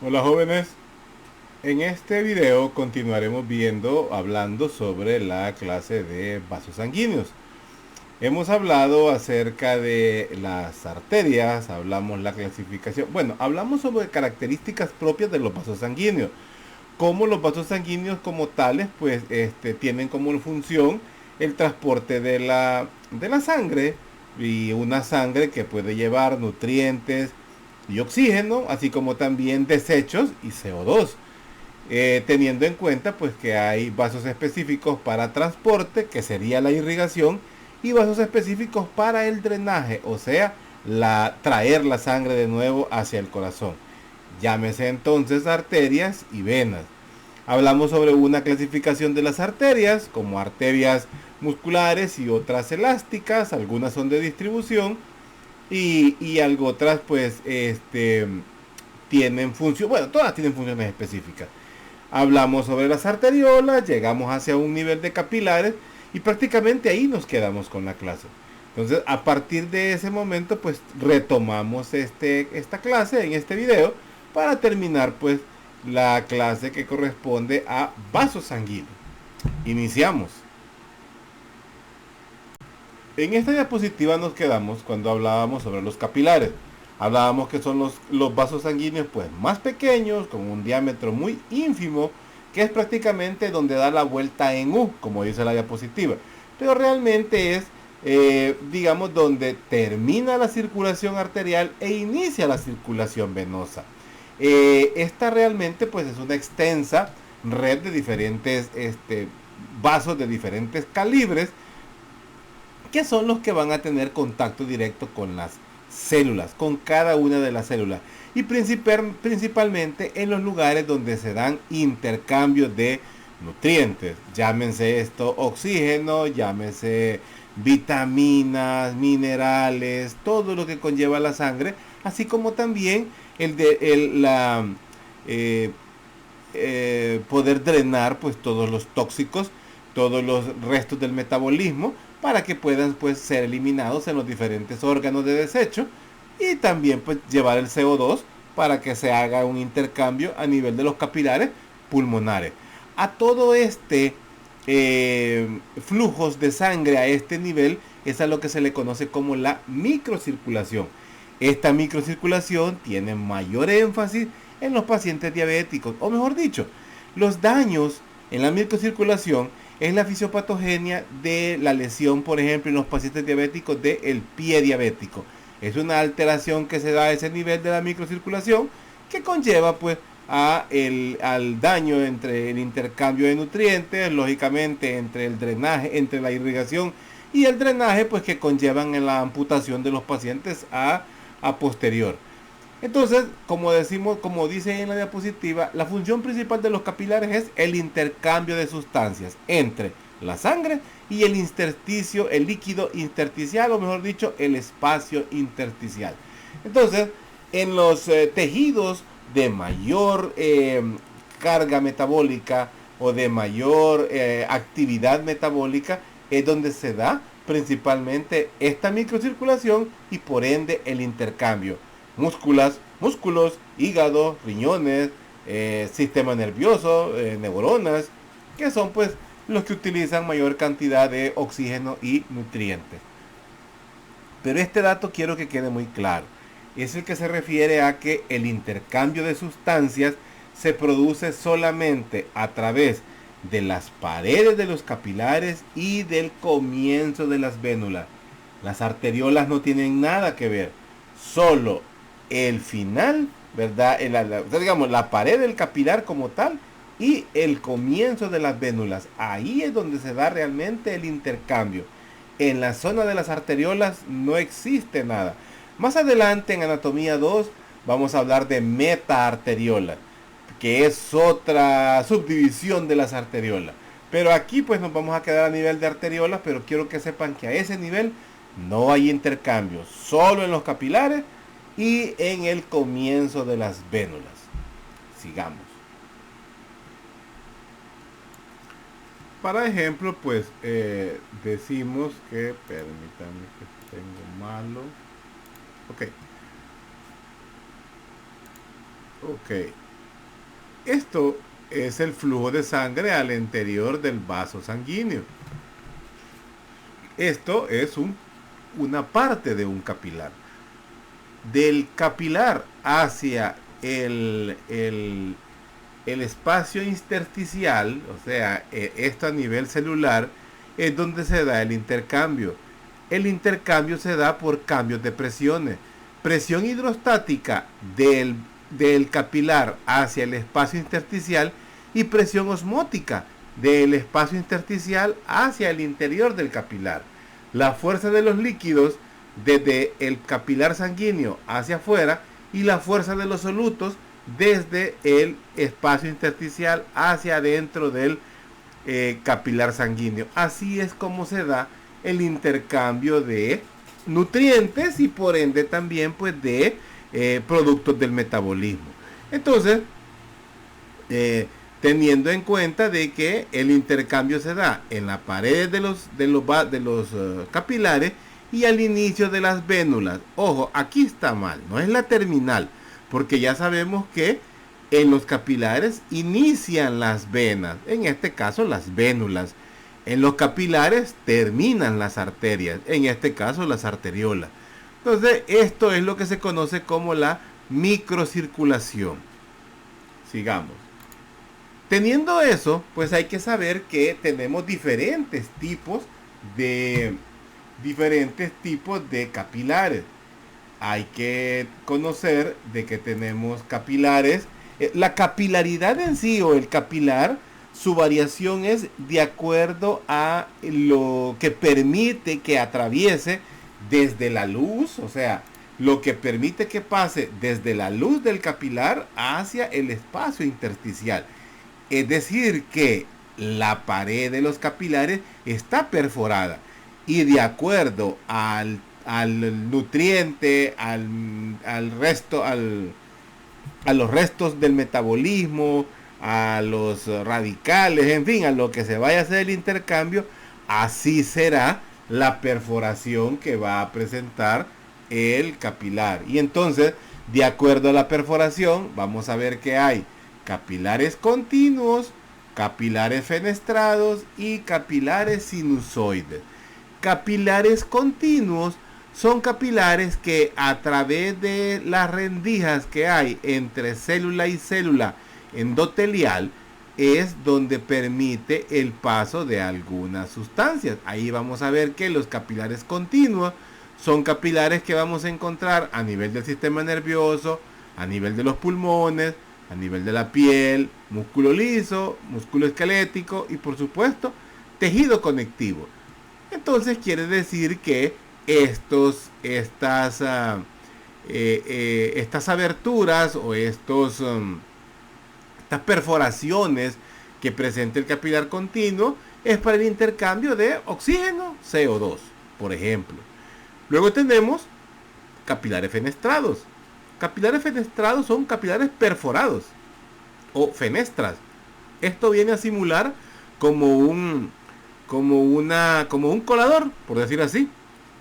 Hola jóvenes, en este video continuaremos hablando sobre la clase de vasos sanguíneos. Hemos hablado acerca de las arterias, hablamos la clasificación, hablamos sobre características propias de los vasos sanguíneos. Como los vasos sanguíneos como tales, pues tienen como función el transporte de la sangre y una sangre que puede llevar nutrientes y oxígeno, así como también desechos y CO2. Teniendo en cuenta pues que hay vasos específicos para transporte, que sería la irrigación, y vasos específicos para el drenaje, o sea, traer la sangre de nuevo hacia el corazón. Llámese entonces arterias y venas. Hablamos sobre una clasificación de las arterias, como arterias musculares y otras elásticas, algunas son de distribución y algo otras pues tienen función, bueno, todas tienen funciones específicas. Hablamos sobre las arteriolas, llegamos hacia un nivel de capilares y prácticamente ahí nos quedamos con la clase. Entonces, a partir de ese momento, pues retomamos esta clase en este video para terminar pues la clase que corresponde a vasos sanguíneos. Iniciamos. En esta diapositiva nos quedamos cuando hablábamos sobre los capilares. Hablábamos que son los vasos sanguíneos pues más pequeños, con un diámetro muy ínfimo, que es prácticamente donde da la vuelta en U, como dice la diapositiva. Pero realmente es, digamos, donde termina la circulación arterial e inicia la circulación venosa. Esta realmente pues es una extensa red de diferentes vasos de diferentes calibres, que son los que van a tener contacto directo con las células, con cada una de las células. Y principalmente en los lugares donde se dan intercambios de nutrientes. Llámense esto oxígeno, llámese vitaminas, minerales, todo lo que conlleva la sangre, así como también eh, poder drenar pues todos los tóxicos, todos los restos del metabolismo, para que puedan pues ser eliminados en los diferentes órganos de desecho, y también pues llevar el CO2 para que se haga un intercambio a nivel de los capilares pulmonares. A todo flujos de sangre a este nivel es a lo que se le conoce como la microcirculación. Esta microcirculación tiene mayor énfasis en los pacientes diabéticos, o mejor dicho, los daños en la microcirculación es la fisiopatogenia de la lesión, por ejemplo, en los pacientes diabéticos del pie diabético. Es una alteración que se da a ese nivel de la microcirculación que conlleva pues al daño entre el intercambio de nutrientes, lógicamente entre el drenaje, entre la irrigación y el drenaje, pues que conllevan en la amputación de los pacientes a posterior. Entonces, como decimos, como dice en la diapositiva, la función principal de los capilares es el intercambio de sustancias entre la sangre y el intersticio, el líquido intersticial, o mejor dicho, el espacio intersticial. Entonces, en los tejidos de mayor carga metabólica o de mayor actividad metabólica es donde se da principalmente esta microcirculación y por ende el intercambio. Músculos, hígado, riñones, sistema nervioso, neuronas, que son pues los que utilizan mayor cantidad de oxígeno y nutrientes. Pero este dato quiero que quede muy claro. Es el que se refiere a que el intercambio de sustancias se produce solamente a través de las paredes de los capilares y del comienzo de las vénulas. Las arteriolas no tienen nada que ver. Solo el final, ¿verdad? Digamos, la pared del capilar como tal y el comienzo de las vénulas. Ahí es donde se da realmente el intercambio. En la zona de las arteriolas no existe nada. Más adelante en anatomía 2 vamos a hablar de metaarteriola, que es otra subdivisión de las arteriolas. Pero aquí pues nos vamos a quedar a nivel de arteriolas, pero quiero que sepan que a ese nivel no hay intercambio, solo en los capilares y en el comienzo de las vénulas. Sigamos. Para ejemplo, pues decimos que, permítanme que tengo malo. Ok. Ok. Esto es el flujo de sangre al interior del vaso sanguíneo. Esto es una parte de un capilar. Del capilar hacia el espacio intersticial, o sea, esto a nivel celular, es donde se da el intercambio. El intercambio se da por cambios de presiones. Presión hidrostática del capilar hacia el espacio intersticial y presión osmótica del espacio intersticial hacia el interior del capilar. La fuerza de los líquidos desde el capilar sanguíneo hacia afuera y la fuerza de los solutos desde el espacio intersticial hacia adentro del capilar sanguíneo. Así es como se da el intercambio de nutrientes y por ende también pues de productos del metabolismo. Entonces, teniendo en cuenta de que el intercambio se da en la pared de los capilares y al inicio de las vénulas. Ojo, aquí está mal, no es la terminal, porque ya sabemos que en los capilares inician las venas, en este caso las vénulas. En los capilares terminan las arterias, en este caso las arteriolas. Entonces, esto es lo que se conoce como la microcirculación. Sigamos. Teniendo eso, pues hay que saber que tenemos diferentes tipos de capilares. Hay que conocer de que tenemos capilares. La capilaridad en sí o el capilar, su variación es de acuerdo a lo que permite que atraviese desde la luz, o sea, lo que permite que pase desde la luz del capilar hacia el espacio intersticial. Es decir, que la pared de los capilares está perforada y de acuerdo al nutriente, a los restos del metabolismo, a los radicales, en fin, a lo que se vaya a hacer el intercambio, así será la perforación que va a presentar el capilar. Y entonces, de acuerdo a la perforación, vamos a ver que hay capilares continuos, capilares fenestrados y capilares sinusoides. Capilares continuos son capilares que a través de las rendijas que hay entre célula y célula endotelial es donde permite el paso de algunas sustancias. Ahí vamos a ver que los capilares continuos son capilares que vamos a encontrar a nivel del sistema nervioso, a nivel de los pulmones, a nivel de la piel, músculo liso, músculo esquelético y por supuesto tejido conectivo. Entonces quiere decir que estas aberturas o estas perforaciones que presenta el capilar continuo es para el intercambio de oxígeno, CO2, por ejemplo. Luego tenemos capilares fenestrados. Capilares fenestrados son capilares perforados o fenestras. Esto viene a simular como un colador, por decir así,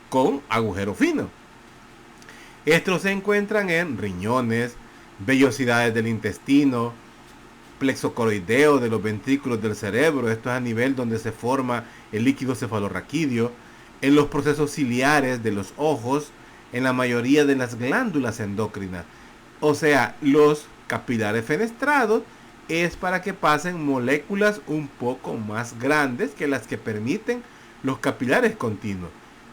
con agujero fino. Estos se encuentran en riñones, vellosidades del intestino, plexo coroideo de los ventrículos del cerebro. Esto es a nivel donde se forma el líquido cefalorraquídeo, en los procesos ciliares de los ojos, en la mayoría de las glándulas endocrinas. O sea, los capilares fenestrados es para que pasen moléculas un poco más grandes que las que permiten los capilares continuos.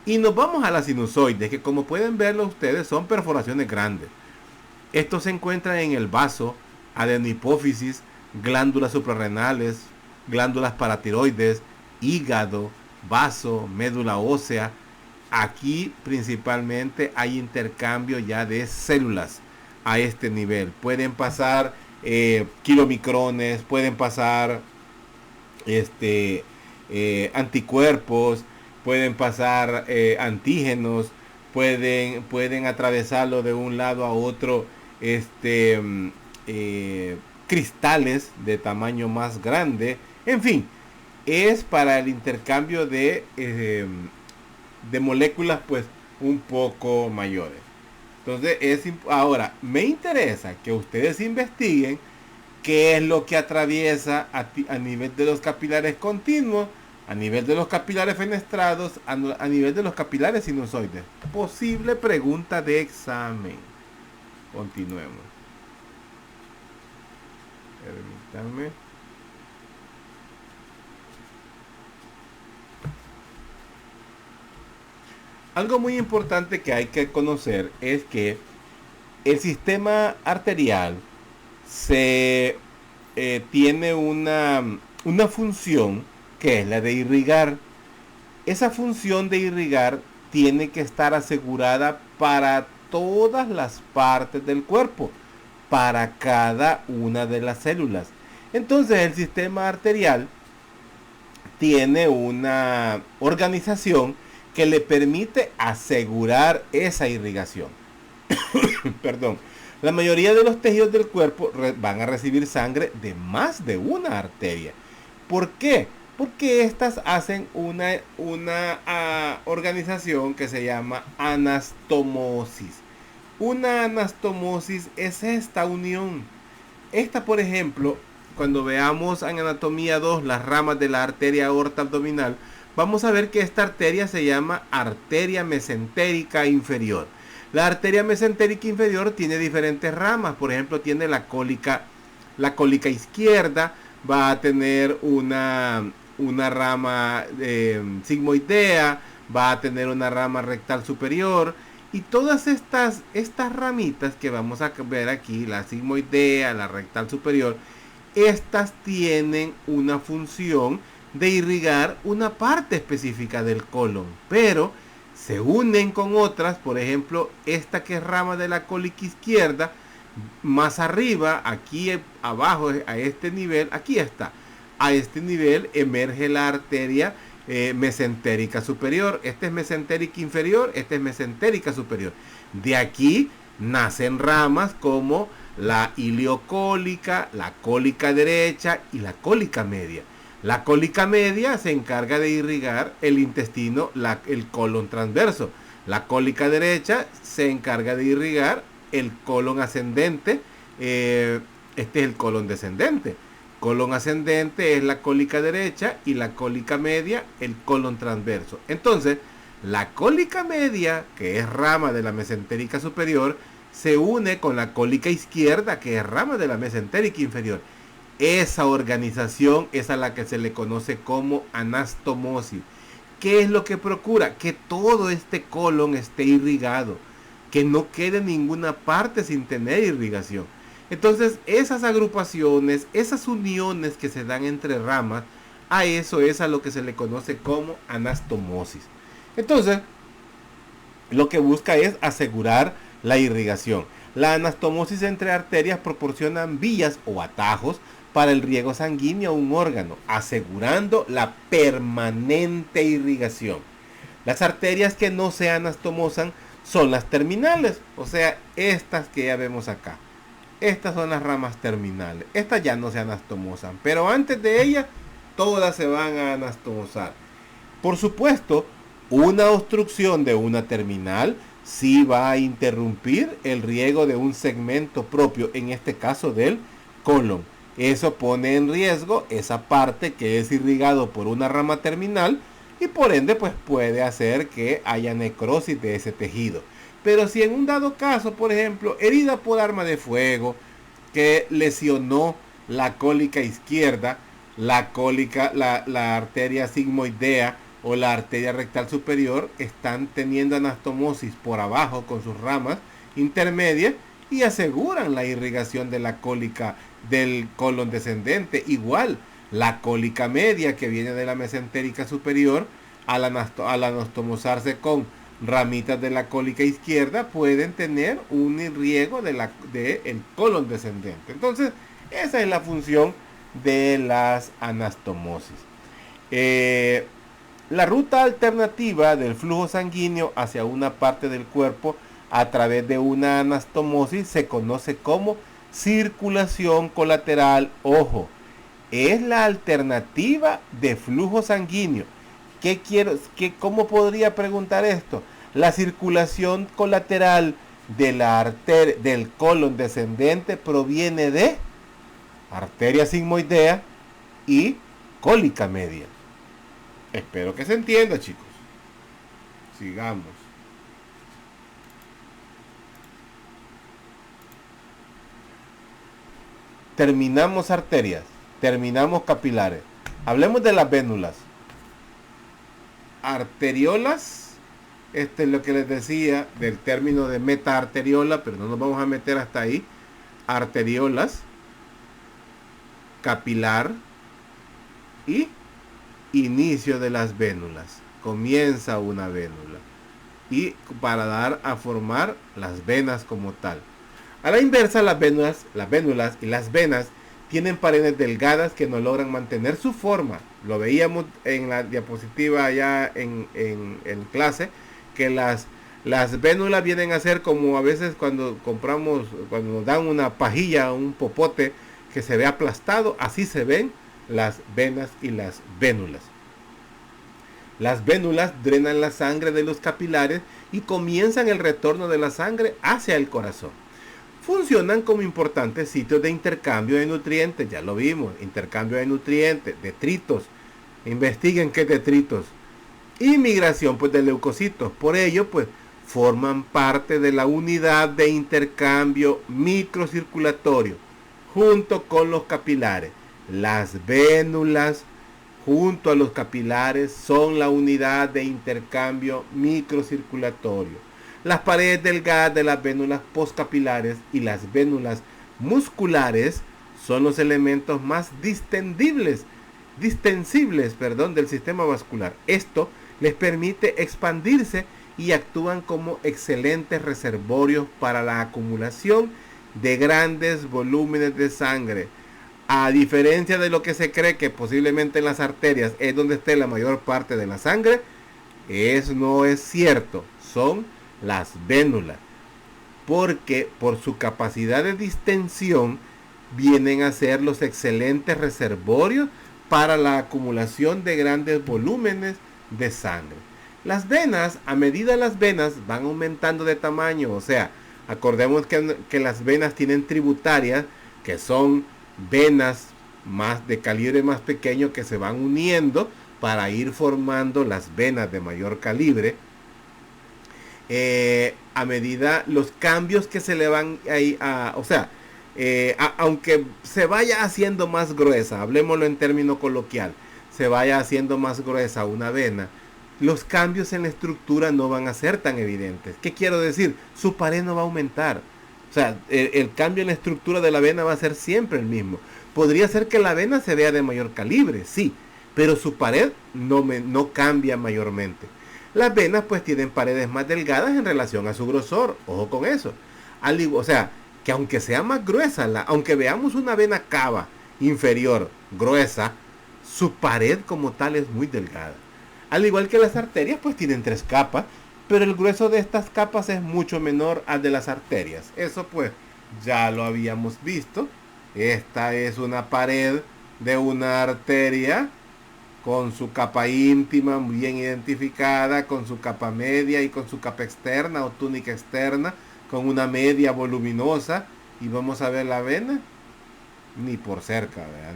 Y nos vamos a las sinusoides, que como pueden verlo ustedes son perforaciones grandes. Estos se encuentran en el vaso, adenohipófisis, glándulas suprarrenales, glándulas paratiroides, hígado, vaso, médula ósea. Aquí principalmente hay intercambio ya de células a este nivel. Pueden pasar kilomicrones, pueden pasar anticuerpos, pueden pasar antígenos, pueden atravesarlo de un lado a otro cristales de tamaño más grande. En fin, es para el intercambio de moléculas pues un poco mayores. Entonces ahora me interesa que ustedes investiguen ¿Qué es lo que atraviesa a nivel de los capilares continuos, a nivel de los capilares fenestrados, a nivel de los capilares sinusoides? Posible pregunta de examen. Continuemos. Permítanme. Algo muy importante que hay que conocer es que el sistema arterial tiene una función que es la de irrigar. Esa función de irrigar tiene que estar asegurada para todas las partes del cuerpo, para cada una de las células. Entonces el sistema arterial tiene una organización que le permite asegurar esa irrigación. Perdón. La mayoría de los tejidos del cuerpo van a recibir sangre de más de una arteria. ¿Por qué? Porque estas hacen una organización que se llama anastomosis. Una anastomosis es esta unión. Esta, por ejemplo, cuando veamos en anatomía 2 las ramas de la arteria aorta abdominal, vamos a ver que esta arteria se llama arteria mesentérica inferior. La arteria mesentérica inferior tiene diferentes ramas. Por ejemplo, tiene la cólica izquierda, va a tener una rama sigmoidea, va a tener una rama rectal superior. Y todas estas ramitas que vamos a ver aquí, la sigmoidea, la rectal superior, estas tienen una función de irrigar una parte específica del colon, pero se unen con otras. Por ejemplo, esta que es rama de la cólica izquierda, más arriba, aquí abajo, a este nivel, aquí está, a este nivel emerge la arteria mesentérica superior. Este es mesentérica inferior, este es mesentérica superior. De aquí nacen ramas como la iliocólica, la cólica derecha y la cólica media. La cólica media se encarga de irrigar el intestino, el colon transverso. La cólica derecha se encarga de irrigar el colon ascendente. Este es el colon descendente. Colon ascendente es la cólica derecha y la cólica media el colon transverso. Entonces, la cólica media, que es rama de la mesentérica superior, se une con la cólica izquierda, que es rama de la mesentérica inferior. Esa organización es a la que se le conoce como anastomosis. ¿Qué es lo que procura? Que todo este colon esté irrigado, que no quede ninguna parte sin tener irrigación. Entonces, esas agrupaciones, esas uniones que se dan entre ramas, a eso es a lo que se le conoce como anastomosis. Entonces, lo que busca es asegurar la irrigación. La anastomosis entre arterias proporcionan vías o atajos para el riego sanguíneo a un órgano, asegurando la permanente irrigación. Las arterias que no se anastomosan son las terminales, o sea, estas que ya vemos acá. Estas son las ramas terminales. Estas ya no se anastomosan, pero antes de ellas todas se van a anastomosar. Por supuesto, una obstrucción de una terminal sí va a interrumpir el riego de un segmento propio, en este caso del colon. Eso pone en riesgo esa parte que es irrigado por una rama terminal y por ende pues puede hacer que haya necrosis de ese tejido. Pero si en un dado caso, por ejemplo, herida por arma de fuego que lesionó la cólica izquierda, la arteria sigmoidea o la arteria rectal superior están teniendo anastomosis por abajo con sus ramas intermedias y aseguran la irrigación de la cólica del colon descendente. Igual, la cólica media que viene de la mesentérica superior, al anastomosarse con ramitas de la cólica izquierda, pueden tener un irriego del colon descendente. Entonces, esa es la función de las anastomosis. La ruta alternativa del flujo sanguíneo hacia una parte del cuerpo a través de una anastomosis se conoce como circulación colateral. Ojo, es la alternativa de flujo sanguíneo. ¿Cómo podría preguntar esto? La circulación colateral de la arteria del colon descendente proviene de arteria sigmoidea y cólica media. Espero que se entienda, chicos. Sigamos. Terminamos arterias, terminamos capilares. Hablemos de las vénulas. Arteriolas, este es lo que les decía del término de metaarteriola, pero no nos vamos a meter hasta ahí. Arteriolas, capilar y inicio de las vénulas. Comienza una vénula y para dar a formar las venas como tal. A la inversa, las vénulas y las venas tienen paredes delgadas que no logran mantener su forma. Lo veíamos en la diapositiva allá en clase, que las vénulas vienen a ser como a veces cuando nos dan una pajilla, un popote que se ve aplastado, así se ven las venas y las vénulas. Las vénulas drenan la sangre de los capilares y comienzan el retorno de la sangre hacia el corazón. Funcionan como importantes sitios de intercambio de nutrientes, ya lo vimos, intercambio de nutrientes, detritos, investiguen qué detritos, y migración pues de leucocitos. Por ello pues forman parte de la unidad de intercambio microcirculatorio junto con los capilares. Las vénulas junto a los capilares son la unidad de intercambio microcirculatorio. Las paredes delgadas de las vénulas postcapilares y las vénulas musculares son los elementos más distensibles del sistema vascular. Esto les permite expandirse y actúan como excelentes reservorios para la acumulación de grandes volúmenes de sangre. A diferencia de lo que se cree que posiblemente en las arterias es donde esté la mayor parte de la sangre, eso no es cierto. Son las vénulas, porque por su capacidad de distensión vienen a ser los excelentes reservorios para la acumulación de grandes volúmenes de sangre. Las venas, a medida las venas van aumentando de tamaño, o sea, acordemos que las venas tienen tributarias, que son venas más de calibre más pequeño que se van uniendo para ir formando las venas de mayor calibre. A medida los cambios que se le van ahí aunque se vaya haciendo más gruesa, hablemoslo en término coloquial, se vaya haciendo más gruesa una vena, los cambios en la estructura no van a ser tan evidentes. ¿Qué quiero decir? Su pared no va a aumentar. O sea, el cambio en la estructura de la vena va a ser siempre el mismo. Podría ser que la vena se vea de mayor calibre, sí, pero su pared no cambia mayormente. Las venas pues tienen paredes más delgadas en relación a su grosor. Ojo con eso. O sea, que aunque sea más gruesa, aunque veamos una vena cava inferior gruesa, su pared como tal es muy delgada. Al igual que las arterias pues tienen 3 capas, pero el grueso de estas capas es mucho menor al de las arterias. Eso pues ya lo habíamos visto. Esta es una pared de una arteria con su capa íntima bien identificada, con su capa media y con su capa externa o túnica externa, con una media voluminosa. Y vamos a ver la vena, ni por cerca, ¿verdad?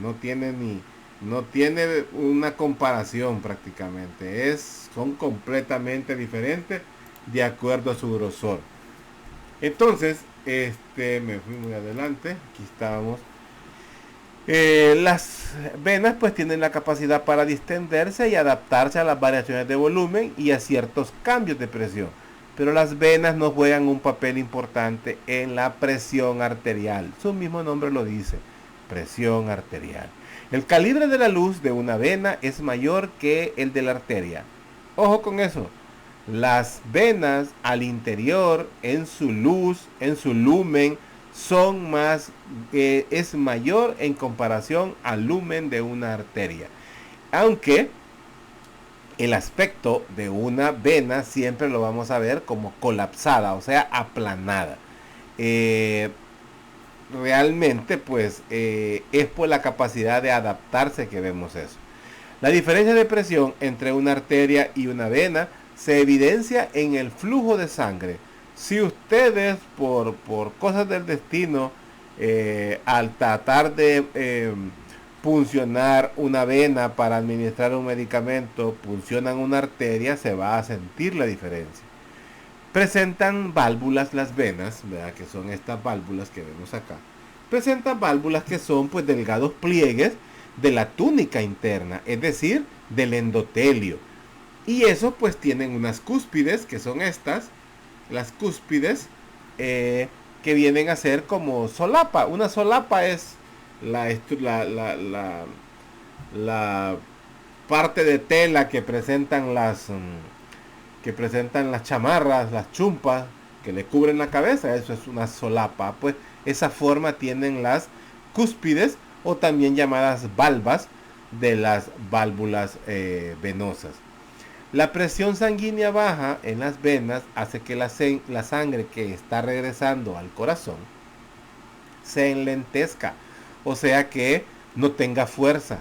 No tiene una comparación prácticamente. Son completamente diferentes de acuerdo a su grosor. Entonces, me fui muy adelante. Aquí estábamos. Las venas pues tienen la capacidad para distenderse y adaptarse a las variaciones de volumen y a ciertos cambios de presión. Pero las venas no juegan un papel importante en la presión arterial. Su mismo nombre lo dice, presión arterial. El calibre de la luz de una vena es mayor que el de la arteria. Ojo con eso. Las venas al interior, en su luz, en su lumen, es mayor en comparación al lumen de una arteria. Aunque el aspecto de una vena siempre lo vamos a ver como colapsada, o sea, aplanada. Realmente pues es por la capacidad de adaptarse que vemos eso. La diferencia de presión entre una arteria y una vena se evidencia en el flujo de sangre. Si ustedes por cosas del destino al tratar de puncionar una vena para administrar un medicamento, puncionan una arteria, se va a sentir la diferencia. Presentan válvulas las venas, ¿verdad? Que son estas válvulas que vemos acá. Presentan válvulas que son pues delgados pliegues de la túnica interna, es decir, del endotelio. Y eso pues tienen unas cúspides, que son estas, las cúspides, que vienen a ser como solapa. Una solapa es la parte de tela que presentan las chamarras, las chumpas que le cubren la cabeza. Eso es una solapa. Pues esa forma tienen las cúspides, o también llamadas valvas de las válvulas venosas. La presión sanguínea baja en las venas hace que la sangre que está regresando al corazón se enlentezca, o sea que no tenga fuerza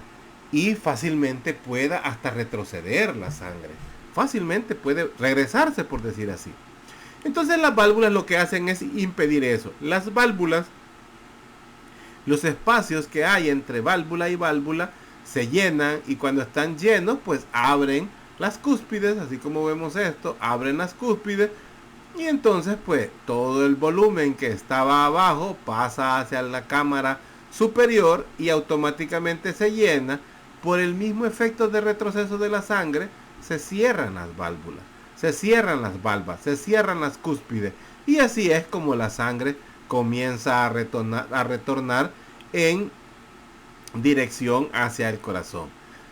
y fácilmente pueda hasta retroceder la sangre. Fácilmente puede regresarse, por decir así. Entonces las válvulas lo que hacen es impedir eso. Las válvulas, los espacios que hay entre válvula y válvula se llenan, y cuando están llenos pues abren las cúspides, así como vemos esto, abren las cúspides, y entonces pues todo el volumen que estaba abajo pasa hacia la cámara superior y automáticamente se llena. Por el mismo efecto de retroceso de la sangre, se cierran las válvulas, se cierran las valvas, se cierran las cúspides, y así es como la sangre comienza a retornar en dirección hacia el corazón.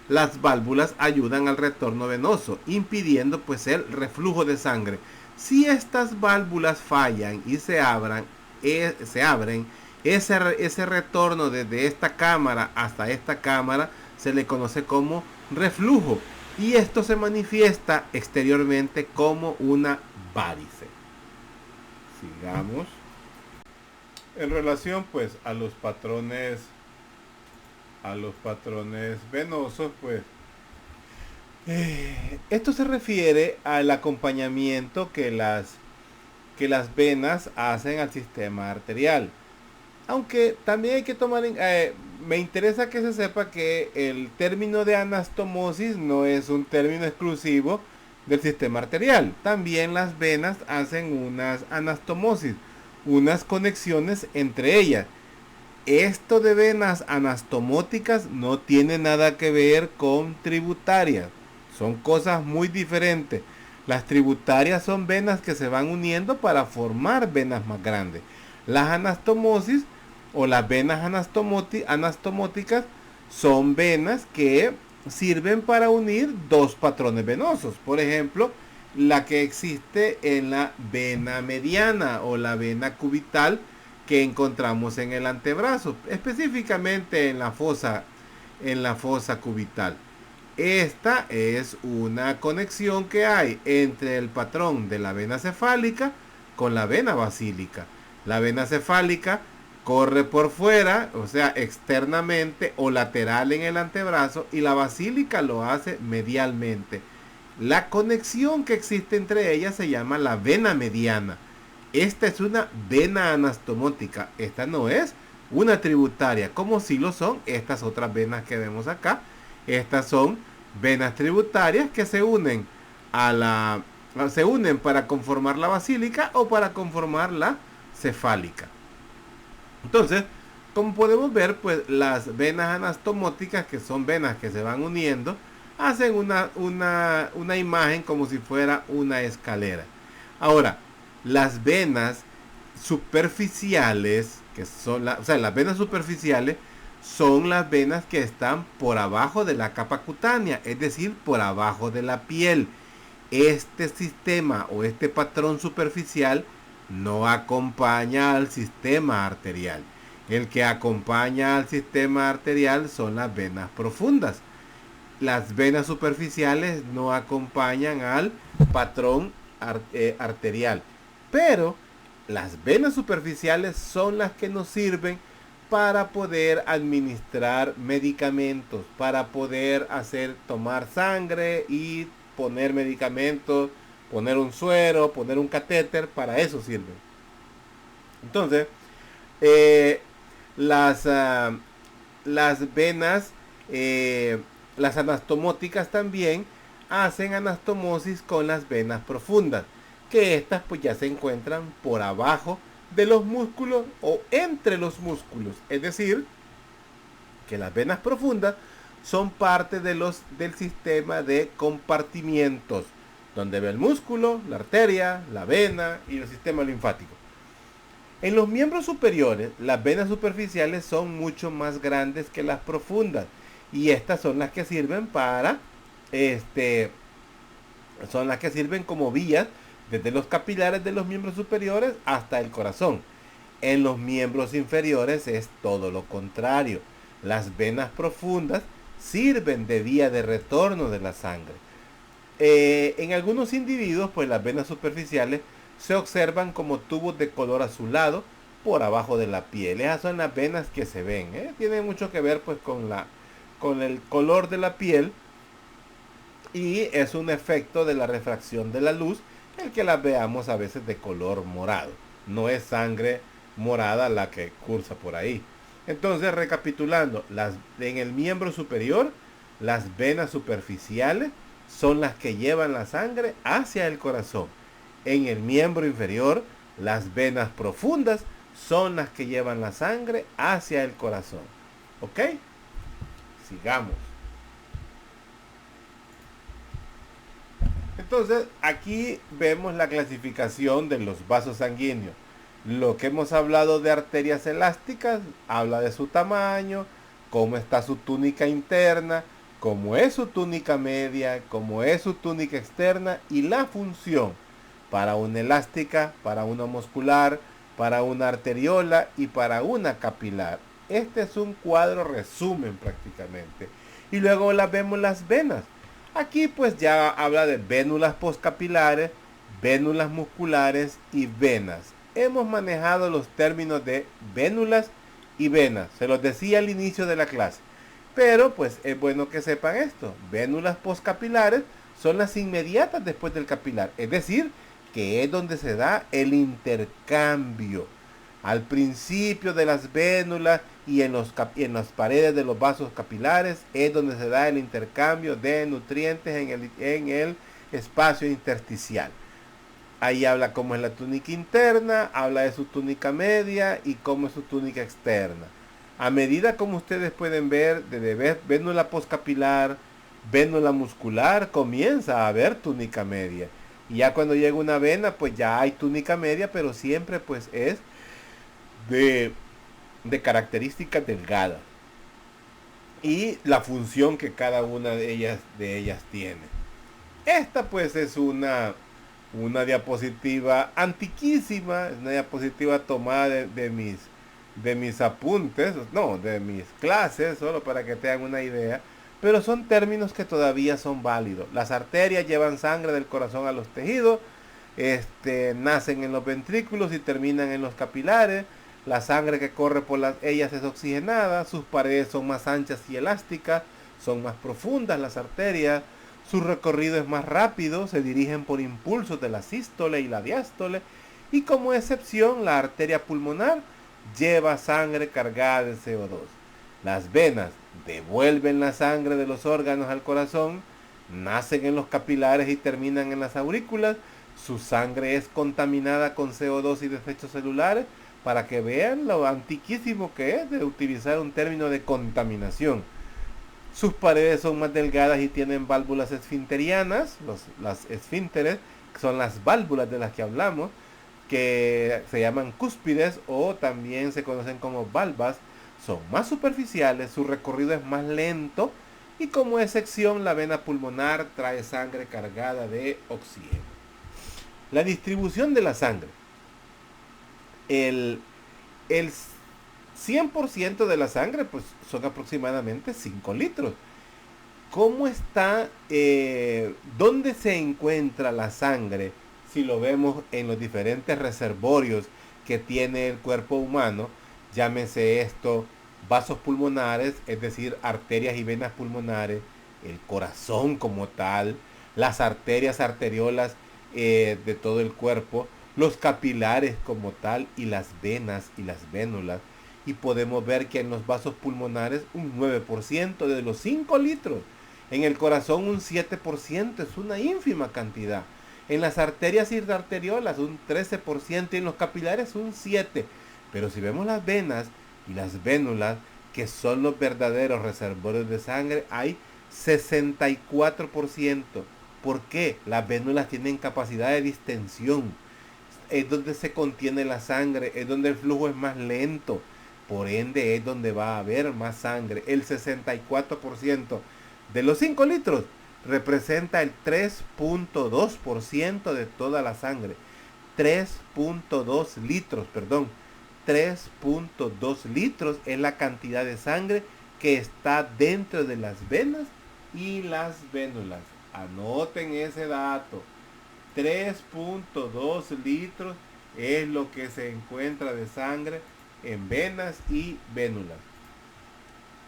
Las válvulas ayudan al retorno venoso, impidiendo pues el reflujo de sangre. Si estas válvulas fallan y se abren, ese retorno desde esta cámara hasta esta cámara se le conoce como reflujo, y esto se manifiesta exteriormente como una varice. Sigamos. En relación pues a los patrones venosos, pues esto se refiere al acompañamiento que las venas hacen al sistema arterial. Aunque también hay que tomar me interesa que se sepa que el término de anastomosis no es un término exclusivo del sistema arterial. También las venas hacen unas anastomosis, unas conexiones entre ellas. Esto de venas anastomóticas no tiene nada que ver con tributarias. Son cosas muy diferentes. Las tributarias son venas que se van uniendo para formar venas más grandes. Las anastomosis o las venas anastomóticas son venas que sirven para unir dos patrones venosos. Por ejemplo, la que existe en la vena mediana o la vena cubital que encontramos en el antebrazo, específicamente en la fosa cubital. Esta es una conexión que hay entre el patrón de la vena cefálica con la vena basílica. La vena cefálica corre por fuera, o sea, externamente o lateral en el antebrazo, y la basílica lo hace medialmente. La conexión que existe entre ellas se llama la vena mediana. Esta es una vena anastomótica. Esta no es una tributaria, como si lo son estas otras venas que vemos acá. Estas son venas tributarias que se unen para conformar la basílica o para conformar la cefálica. Entonces, como podemos ver, pues las venas anastomóticas, que son venas que se van uniendo, hacen una imagen como si fuera una escalera. Ahora, las venas superficiales, que son las venas superficiales son las venas que están por abajo de la capa cutánea, es decir, por abajo de la piel. Este sistema o este patrón superficial no acompaña al sistema arterial. El que acompaña al sistema arterial son las venas profundas. Las venas superficiales no acompañan al patrón arterial. Pero las venas superficiales son las que nos sirven para poder administrar medicamentos, para poder tomar sangre y poner medicamentos, poner un suero, poner un catéter. Para eso sirven. Entonces, Las, las venas, las anastomóticas también hacen anastomosis con las venas profundas, que estas pues ya se encuentran por abajo de los músculos o entre los músculos. Es decir, que las venas profundas son parte del sistema de compartimientos, donde ve el músculo, la arteria, la vena y el sistema linfático. En los miembros superiores, las venas superficiales son mucho más grandes que las profundas, y estas son las que sirven para, son las que sirven como vías desde los capilares de los miembros superiores hasta el corazón. En los miembros inferiores es todo lo contrario. Las venas profundas sirven de vía de retorno de la sangre. En algunos individuos, pues las venas superficiales se observan como tubos de color azulado por abajo de la piel. Esas son las venas que se ven. Tiene mucho que ver pues con el color de la piel, y es un efecto de la refracción de la luz el que las veamos a veces de color morado. No es sangre morada la que cursa por ahí. Entonces, recapitulando, en el miembro superior, las venas superficiales son las que llevan la sangre hacia el corazón. En el miembro inferior, las venas profundas son las que llevan la sangre hacia el corazón. ¿Ok? Sigamos. Entonces, aquí vemos la clasificación de los vasos sanguíneos. Lo que hemos hablado de arterias elásticas, habla de su tamaño, cómo está su túnica interna, cómo es su túnica media, cómo es su túnica externa y la función para una elástica, para una muscular, para una arteriola y para una capilar. Este es un cuadro resumen prácticamente. Y luego vemos las venas. Aquí pues ya habla de vénulas postcapilares, vénulas musculares y venas. Hemos manejado los términos de vénulas y venas. Se los decía al inicio de la clase. Pero pues es bueno que sepan esto. Vénulas postcapilares son las inmediatas después del capilar. Es decir, que es donde se da el intercambio. Al principio de las vénulas y en las paredes de los vasos capilares es donde se da el intercambio de nutrientes en el espacio intersticial. Ahí habla cómo es la túnica interna, habla de su túnica media y cómo es su túnica externa. A medida como ustedes pueden ver, desde vénula postcapilar, vénula muscular, comienza a haber túnica media. Y ya cuando llega una vena, pues ya hay túnica media, pero siempre pues es de características delgadas. Y la función que cada una de ellas tiene. Esta pues es una diapositiva antiquísima, es una diapositiva tomada de mis apuntes, no, de mis clases, solo para que tengan una idea. Pero son términos que todavía son válidos. Las arterias llevan sangre del corazón a los tejidos, nacen en los ventrículos y terminan en los capilares. La sangre que corre por ellas es oxigenada, sus paredes son más anchas y elásticas, son más profundas las arterias, su recorrido es más rápido, se dirigen por impulsos de la sístole y la diástole, y como excepción la arteria pulmonar lleva sangre cargada de CO2. Las venas devuelven la sangre de los órganos al corazón, nacen en los capilares y terminan en las aurículas. Su sangre es contaminada con CO2 y desechos celulares, para que vean lo antiquísimo que es de utilizar un término de contaminación. Sus paredes son más delgadas y tienen válvulas esfinterianas. Las esfínteres son las válvulas de las que hablamos, que se llaman cúspides o también se conocen como valvas. Son más superficiales, su recorrido es más lento y como excepción la vena pulmonar trae sangre cargada de oxígeno. La distribución de la sangre. El 100% de la sangre pues son aproximadamente 5 litros. ¿Cómo está? ¿Dónde se encuentra la sangre? Si lo vemos en los diferentes reservorios que tiene el cuerpo humano, llámese esto vasos pulmonares, es decir, arterias y venas pulmonares, el corazón como tal, las arterias, arteriolas de todo el cuerpo, los capilares como tal y las venas y las vénulas. y podemos ver que en los vasos pulmonares un 9% de los 5 litros. En el corazón un 7%, es una ínfima cantidad. En las arterias y arteriolas un 13% y en los capilares un 7%. Pero si vemos las venas y las vénulas, que son los verdaderos reservorios de sangre, hay 64%. ¿Por qué? Las vénulas tienen capacidad de distensión. Es donde se contiene la sangre, es donde el flujo es más lento. Por ende es donde va a haber más sangre. El 64% de los 5 litros representa el 3.2% de toda la sangre. 3.2 litros, perdón. 3.2 litros es la cantidad de sangre que está dentro de las venas y las vénulas. Anoten ese dato. 3.2 litros es lo que se encuentra de sangre en venas y vénulas.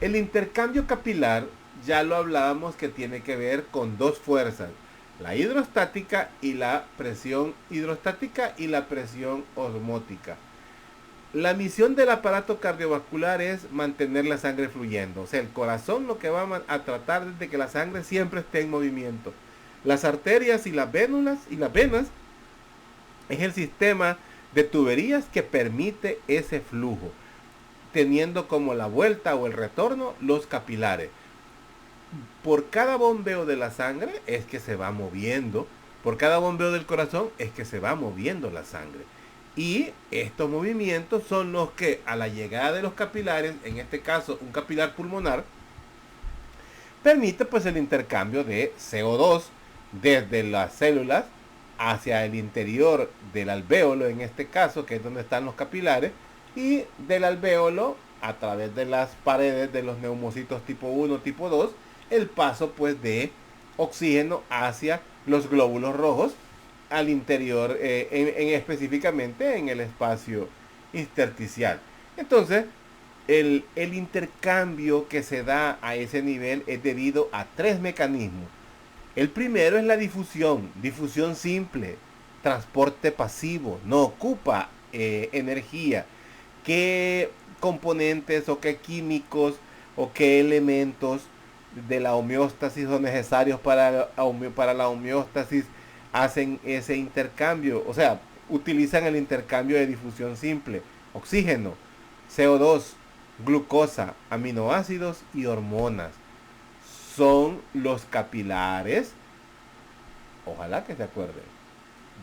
El intercambio capilar ya lo hablábamos que tiene que ver con dos fuerzas, la hidrostática y la presión hidrostática y la presión osmótica. La misión del aparato cardiovascular es mantener la sangre fluyendo. O sea, el corazón lo que va a tratar es de que la sangre siempre esté en movimiento. Las arterias y las venas es el sistema de tuberías que permite ese flujo, teniendo como la vuelta o el retorno los capilares. Por cada bombeo de la sangre es que se va moviendo, por cada bombeo del corazón es que se va moviendo la sangre. Y estos movimientos son los que a la llegada de los capilares, en este caso un capilar pulmonar, permite pues el intercambio de CO2 desde las células hacia el interior del alvéolo, en este caso, que es donde están los capilares, y del alvéolo a través de las paredes de los neumocitos tipo 1, tipo 2, el paso pues de oxígeno hacia los glóbulos rojos al interior, específicamente en el espacio intersticial. Entonces, el intercambio que se da a ese nivel es debido a tres mecanismos. El primero es la difusión simple, transporte pasivo, no ocupa energía. ¿Qué componentes o qué químicos o qué elementos de la homeostasis son necesarios para la homeostasis hacen ese intercambio? O sea, utilizan el intercambio de difusión simple: oxígeno, CO2, glucosa, aminoácidos y hormonas. Son los capilares. Ojalá que se acuerden.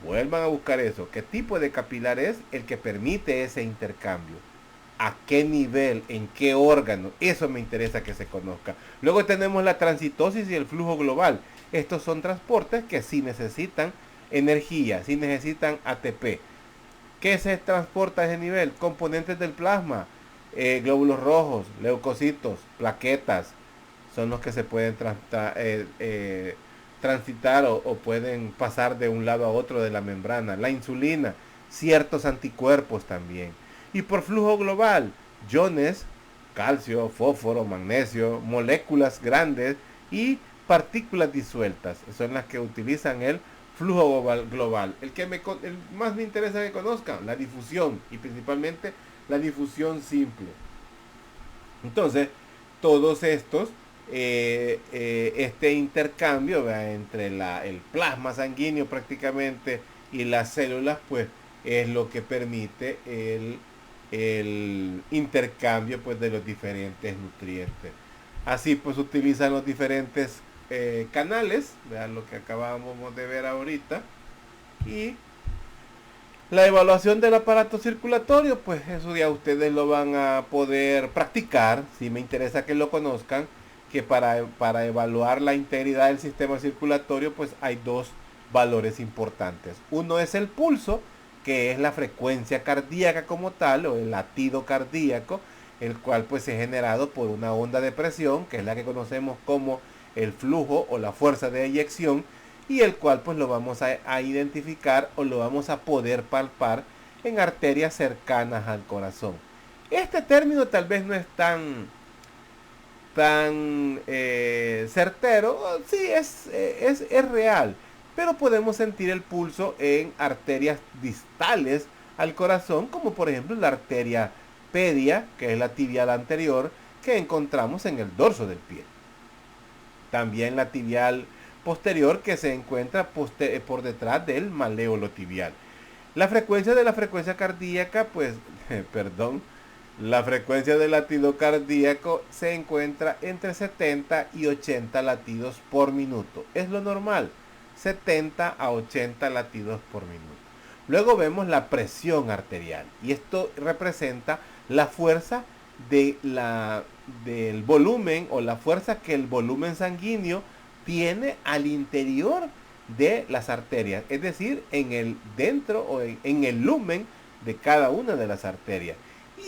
Vuelvan a buscar eso. ¿Qué tipo de capilar es el que permite ese intercambio? ¿A qué nivel? ¿En qué órgano? Eso me interesa que se conozca. Luego tenemos la transitosis y el flujo global. Estos son transportes que sí necesitan energía, sí necesitan ATP. ¿Qué se transporta a ese nivel? Componentes del plasma, glóbulos rojos, leucocitos, plaquetas, son los que se pueden transitar o pueden pasar de un lado a otro de la membrana. La insulina, ciertos anticuerpos también. Y por flujo global, iones, calcio, fósforo, magnesio, moléculas grandes y partículas disueltas. Son las que utilizan el flujo global. El más me interesa que conozcan, la difusión, y principalmente la difusión simple. Entonces, todos estos, este intercambio, ¿verdad?, entre el plasma sanguíneo prácticamente y las células, pues es lo que permite el intercambio pues de los diferentes nutrientes. Así pues utilizan los diferentes canales, vean lo que acabamos de ver ahorita. Y la evaluación del aparato circulatorio, pues eso ya ustedes lo van a poder practicar, si me interesa que lo conozcan, que para evaluar la integridad del sistema circulatorio, pues hay dos valores importantes. Uno es el pulso, que es la frecuencia cardíaca como tal, o el latido cardíaco, el cual pues es generado por una onda de presión, que es la que conocemos como el flujo o la fuerza de eyección, y el cual pues lo vamos a identificar o lo vamos a poder palpar en arterias cercanas al corazón. Este término tal vez no es tan certero, sí es real, pero podemos sentir el pulso en arterias distales al corazón, como por ejemplo la arteria pedia, que es la tibial anterior, que encontramos en el dorso del pie. También la tibial posterior, que se encuentra por detrás del maléolo tibial. La frecuencia de la frecuencia cardíaca, pues, perdón, la frecuencia del latido cardíaco se encuentra entre 70 y 80 latidos por minuto. Es lo normal, 70 a 80 latidos por minuto. Luego vemos la presión arterial y esto representa la fuerza del volumen o la fuerza que el volumen sanguíneo tiene al interior de las arterias, es decir, en el dentro o en el lumen de cada una de las arterias.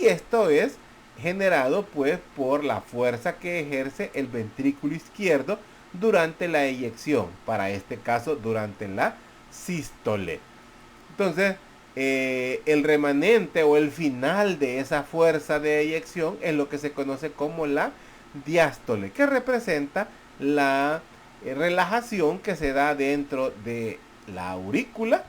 Y esto es generado pues por la fuerza que ejerce el ventrículo izquierdo durante la eyección, para este caso durante la sístole. Entonces, el remanente o el final de esa fuerza de eyección es lo que se conoce como la diástole, que representa la relajación que se da dentro de la aurícula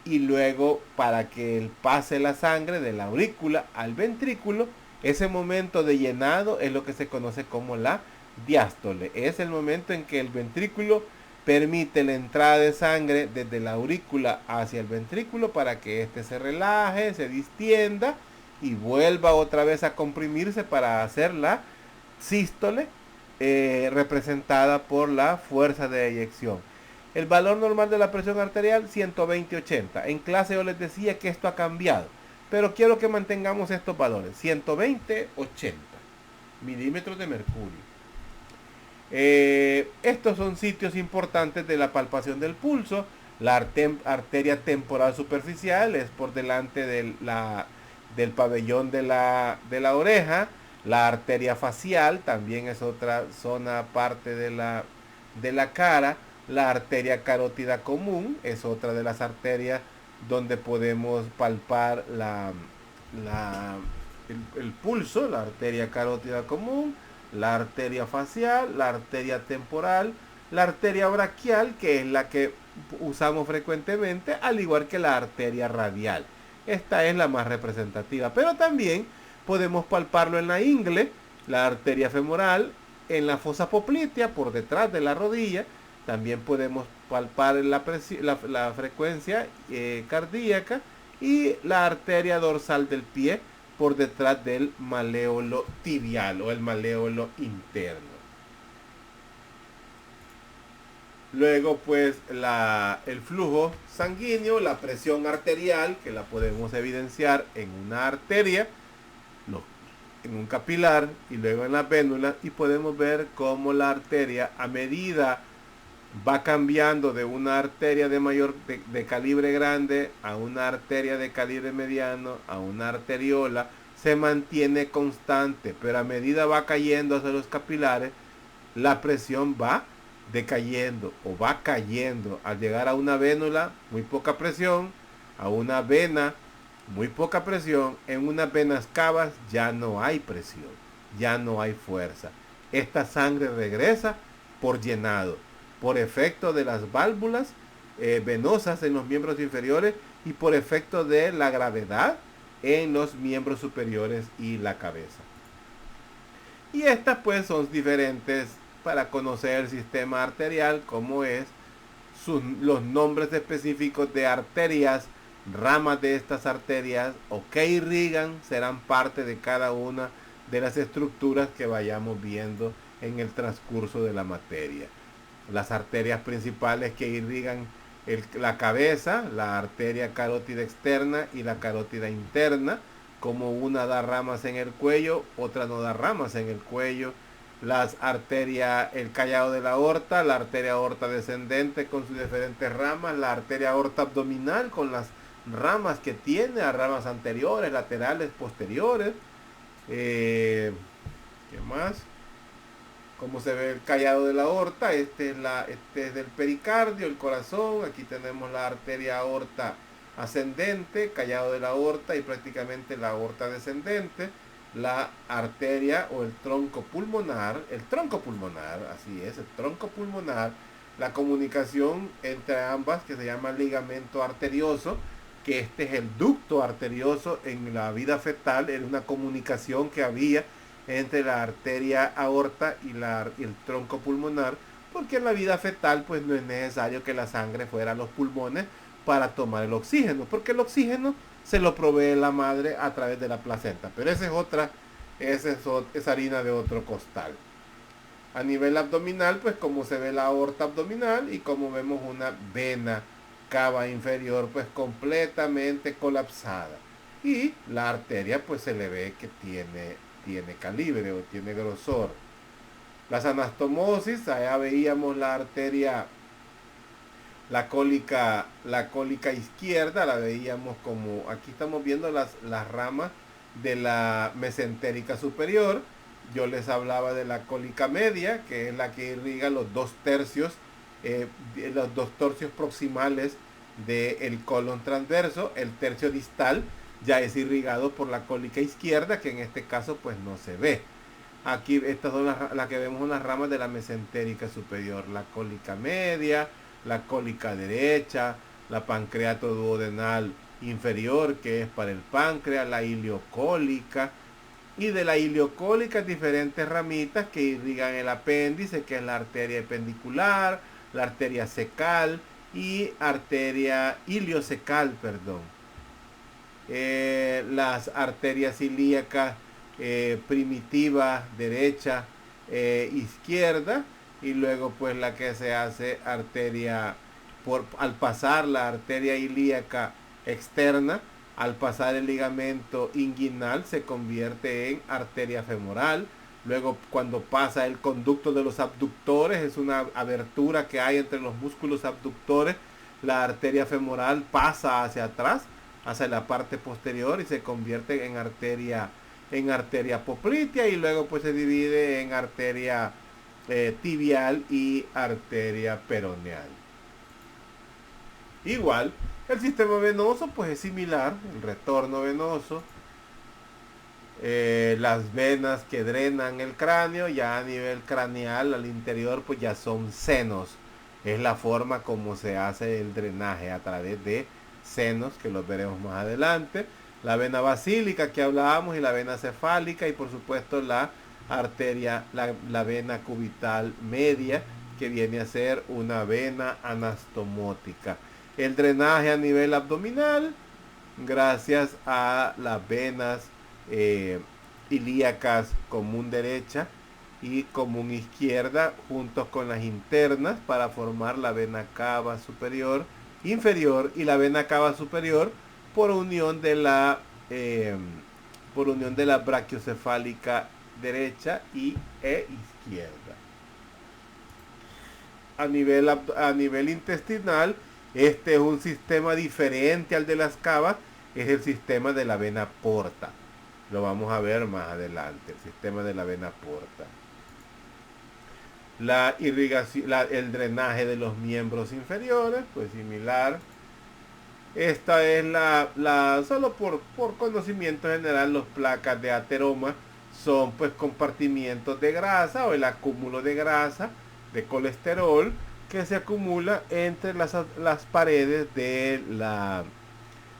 y luego para que pase la sangre de la aurícula al ventrículo. Ese momento de llenado es lo que se conoce como la diástole. Es el momento en que el ventrículo permite la entrada de sangre desde la aurícula hacia el ventrículo para que éste se relaje, se distienda y vuelva otra vez a comprimirse para hacer la sístole, representada por la fuerza de eyección. El valor normal de la presión arterial 120/80. En clase yo les decía que esto ha cambiado, pero quiero que mantengamos estos valores: 120/80 milímetros de mercurio. Estos son sitios importantes de la palpación del pulso. La arteria temporal superficial es por delante del pabellón de la oreja. La arteria facial también es otra zona parte de la cara. La arteria carótida común es otra de las arterias donde podemos palpar el pulso, la arteria carótida común, la arteria facial, la arteria temporal, la arteria braquial, que es la que usamos frecuentemente, al igual que la arteria radial. Esta es la más representativa, pero también podemos palparlo en la ingle, la arteria femoral, en la fosa poplitea, por detrás de la rodilla. También podemos palpar la frecuencia cardíaca y la arteria dorsal del pie por detrás del maléolo tibial o el maléolo interno. Luego pues el flujo sanguíneo, la presión arterial, que la podemos evidenciar en una arteria, en un capilar y luego en la vénula, y podemos ver cómo la arteria, a medida va cambiando de una arteria de calibre grande a una arteria de calibre mediano, a una arteriola, se mantiene constante, pero a medida va cayendo hacia los capilares, la presión va decayendo o va cayendo. Al llegar a una vénula, muy poca presión; a una vena, muy poca presión; en unas venas cavas ya no hay presión, ya no hay fuerza. Esta sangre regresa por llenado, por efecto de las válvulas venosas en los miembros inferiores y por efecto de la gravedad en los miembros superiores y la cabeza. Y estas pues son diferentes para conocer el sistema arterial, como es los nombres específicos de arterias, ramas de estas arterias o que irrigan, serán parte de cada una de las estructuras que vayamos viendo en el transcurso de la materia. Las arterias principales que irrigan la cabeza, la arteria carótida externa y la carótida interna, como una da ramas en el cuello, otra no da ramas en el cuello. Las arterias, el callado de la aorta, la arteria aorta descendente con sus diferentes ramas, la arteria aorta abdominal con las ramas que tiene, a ramas anteriores, laterales, posteriores. ¿Qué más? Como se ve el callado de la aorta, este es del pericardio, el corazón. Aquí tenemos la arteria aorta ascendente, callado de la aorta y prácticamente la aorta descendente. La arteria o el tronco pulmonar, así es, el tronco pulmonar, la comunicación entre ambas, que se llama ligamento arterioso, que este es el ducto arterioso en la vida fetal, era una comunicación que había entre la arteria aorta y el tronco pulmonar, porque en la vida fetal pues no es necesario que la sangre fuera a los pulmones para tomar el oxígeno, porque el oxígeno se lo provee la madre a través de la placenta, pero esa es harina de otro costal. A nivel abdominal, pues como se ve la aorta abdominal y como vemos una vena cava inferior pues completamente colapsada, y la arteria pues se le ve que tiene calibre o tiene grosor. Las anastomosis, allá veíamos la arteria, la cólica izquierda, la veíamos como, aquí estamos viendo las ramas de la mesentérica superior. Yo les hablaba de la cólica media, que es la que irriga los dos tercios proximales del colon transverso. El tercio distal ya es irrigado por la cólica izquierda, que en este caso pues no se ve. Aquí estas son las que vemos unas ramas de la mesentérica superior, la cólica media, la cólica derecha, la pancreato duodenal inferior, que es para el páncreas, la ileocólica, y de la ileocólica diferentes ramitas que irrigan el apéndice, que es la arteria ependicular, la arteria cecal y arteria iliocecal, perdón. Las arterias ilíacas primitiva, derecha, izquierda, y luego pues la que se hace arteria al pasar la arteria ilíaca externa, al pasar el ligamento inguinal se convierte en arteria femoral. Luego cuando pasa el conducto de los abductores, es una abertura que hay entre los músculos abductores, la arteria femoral pasa hacia atrás, hacia la parte posterior, y se convierte en arteria poplitea, y luego pues se divide en arteria tibial y arteria peroneal. Igual, el sistema venoso pues es similar, el retorno venoso, las venas que drenan el cráneo, ya a nivel craneal al interior pues ya son senos, es la forma como se hace el drenaje a través de senos, que los veremos más adelante. La vena basílica que hablábamos, y la vena cefálica, y por supuesto la vena cubital media, que viene a ser una vena anastomótica. El drenaje a nivel abdominal, gracias a las venas ilíacas común derecha y común izquierda, juntos con las internas, para formar la vena cava superior, inferior, y la vena cava superior por unión de la brachiocefálica derecha e izquierda. A nivel intestinal, este es un sistema diferente al de las cavas, es el sistema de la vena porta. Lo vamos a ver más adelante, el sistema de la vena porta. La irrigación, el drenaje de los miembros inferiores, pues similar. Esta es solo por conocimiento general, las placas de ateroma son pues compartimientos de grasa, o el acúmulo de grasa, de colesterol, que se acumula entre las paredes de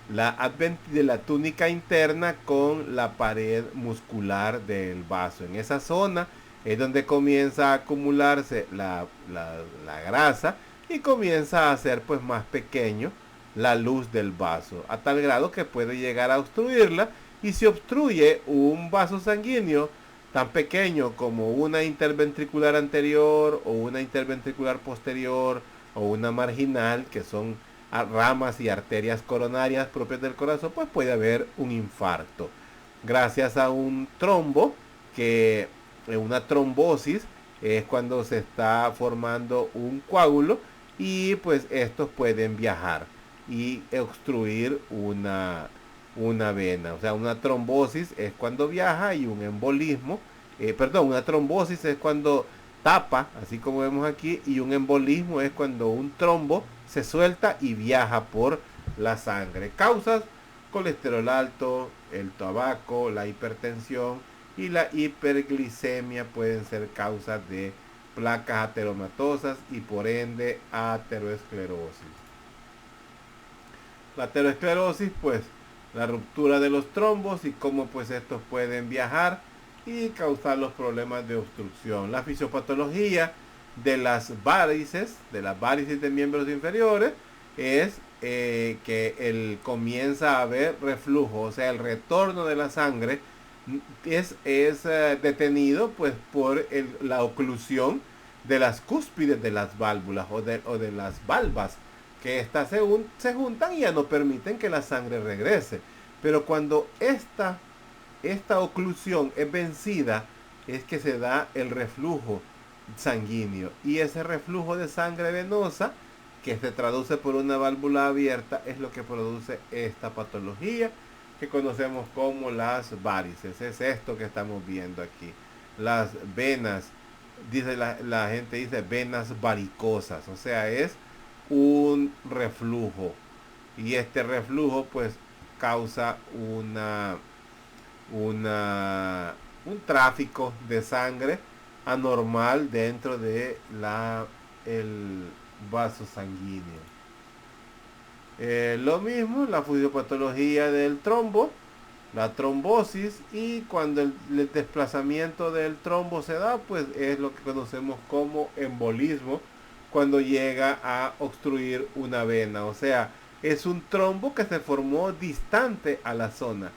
de la túnica interna con la pared muscular del vaso. En esa zona es donde comienza a acumularse la grasa, y comienza a ser pues más pequeño la luz del vaso, a tal grado que puede llegar a obstruirla, y si obstruye un vaso sanguíneo tan pequeño como una interventricular anterior o una interventricular posterior o una marginal, que son ramas y arterias coronarias propias del corazón, pues puede haber un infarto gracias a un trombo, que una trombosis es cuando se está formando un coágulo, y pues estos pueden viajar y obstruir una vena. O sea, una trombosis es cuando viaja, y un embolismo, una trombosis es cuando tapa, así como vemos aquí, y un embolismo es cuando un trombo se suelta y viaja por la sangre. Causas: colesterol alto, el tabaco, la hipertensión y la hiperglicemia pueden ser causas de placas ateromatosas y por ende aterosclerosis. La aterosclerosis, pues la ruptura de los trombos y cómo pues estos pueden viajar y causar los problemas de obstrucción. La fisiopatología de las varices de miembros inferiores, es que comienza a haber reflujo, o sea, el retorno de la sangre es detenido pues por la oclusión de las cúspides de las válvulas o de las valvas, que estas se juntan y ya no permiten que la sangre regrese. Pero cuando esta oclusión es vencida, es que se da el reflujo sanguíneo. Y ese reflujo de sangre venosa, que se traduce por una válvula abierta, es lo que produce esta patología que conocemos como las varices. Es esto que estamos viendo aquí. Las venas, dice la gente dice venas varicosas, o sea, es un reflujo. Y este reflujo pues causa un tráfico de sangre anormal dentro de el vaso sanguíneo. Lo mismo, la fisiopatología del trombo, la trombosis, y cuando el desplazamiento del trombo se da, pues es lo que conocemos como embolismo, cuando llega a obstruir una vena. O sea, es un trombo que se formó distante a la zona.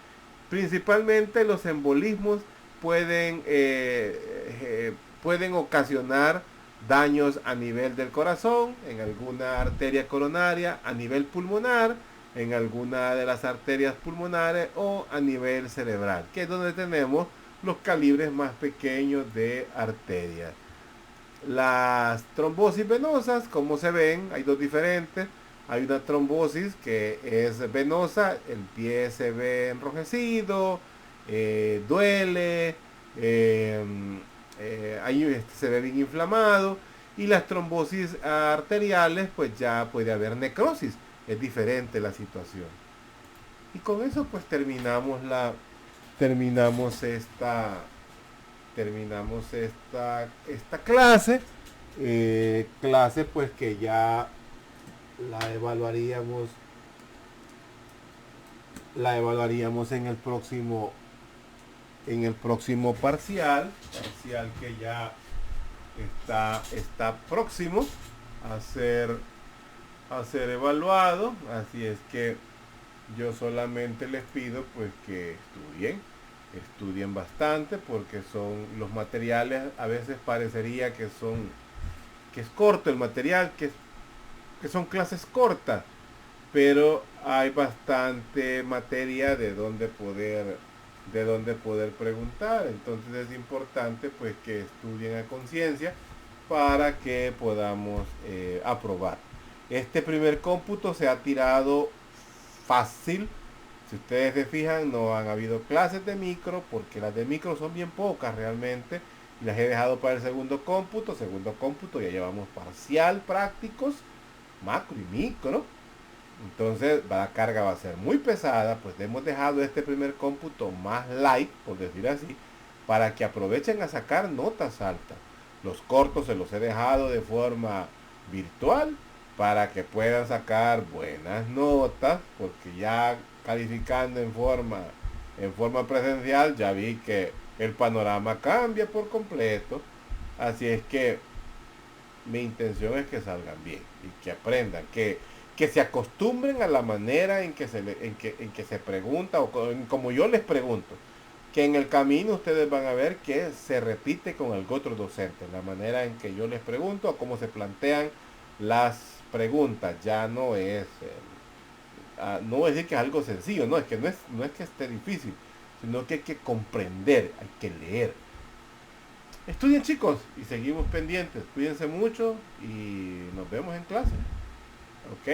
Principalmente los embolismos pueden ocasionar daños a nivel del corazón, en alguna arteria coronaria, a nivel pulmonar, en alguna de las arterias pulmonares o a nivel cerebral, que es donde tenemos los calibres más pequeños de arterias. Las trombosis venosas, como se ven, hay dos diferentes. Hay una trombosis que es venosa, el pie se ve enrojecido, duele, ahí se ve bien inflamado. Y las trombosis arteriales, pues ya puede haber necrosis, es diferente la situación. Y con eso pues terminamos esta clase. Clase pues que ya la evaluaríamos en el próximo parcial que ya está próximo a ser evaluado. Así es que yo solamente les pido pues que estudien bastante, porque son los materiales, a veces parecería que es corto el material, que son clases cortas, pero hay bastante materia de donde poder preguntar. Entonces es importante pues que estudien a conciencia para que podamos aprobar. Este primer cómputo se ha tirado fácil. Si ustedes se fijan, no han habido clases de micro, porque las de micro son bien pocas realmente. Y las he dejado para el segundo cómputo. Segundo cómputo ya llevamos parcial, prácticos, macro y micro. Entonces la carga va a ser muy pesada, pues hemos dejado este primer cómputo más light, por decir así, para que aprovechen a sacar notas altas. Los cortos se los he dejado de forma virtual para que puedan sacar buenas notas, porque ya calificando en forma presencial ya vi que el panorama cambia por completo. Así es que mi intención es que salgan bien y que aprendan, que se acostumbren a la manera en que se pregunta, o como yo les pregunto, que en el camino ustedes van a ver que se repite con el otro docente, la manera en que yo les pregunto o cómo se plantean las preguntas. Ya no es no voy a decir que es algo sencillo, no es que esté difícil, sino que hay que comprender, hay que leer. Estudien, chicos, y seguimos pendientes. Cuídense mucho y nos vemos en clase. Ok.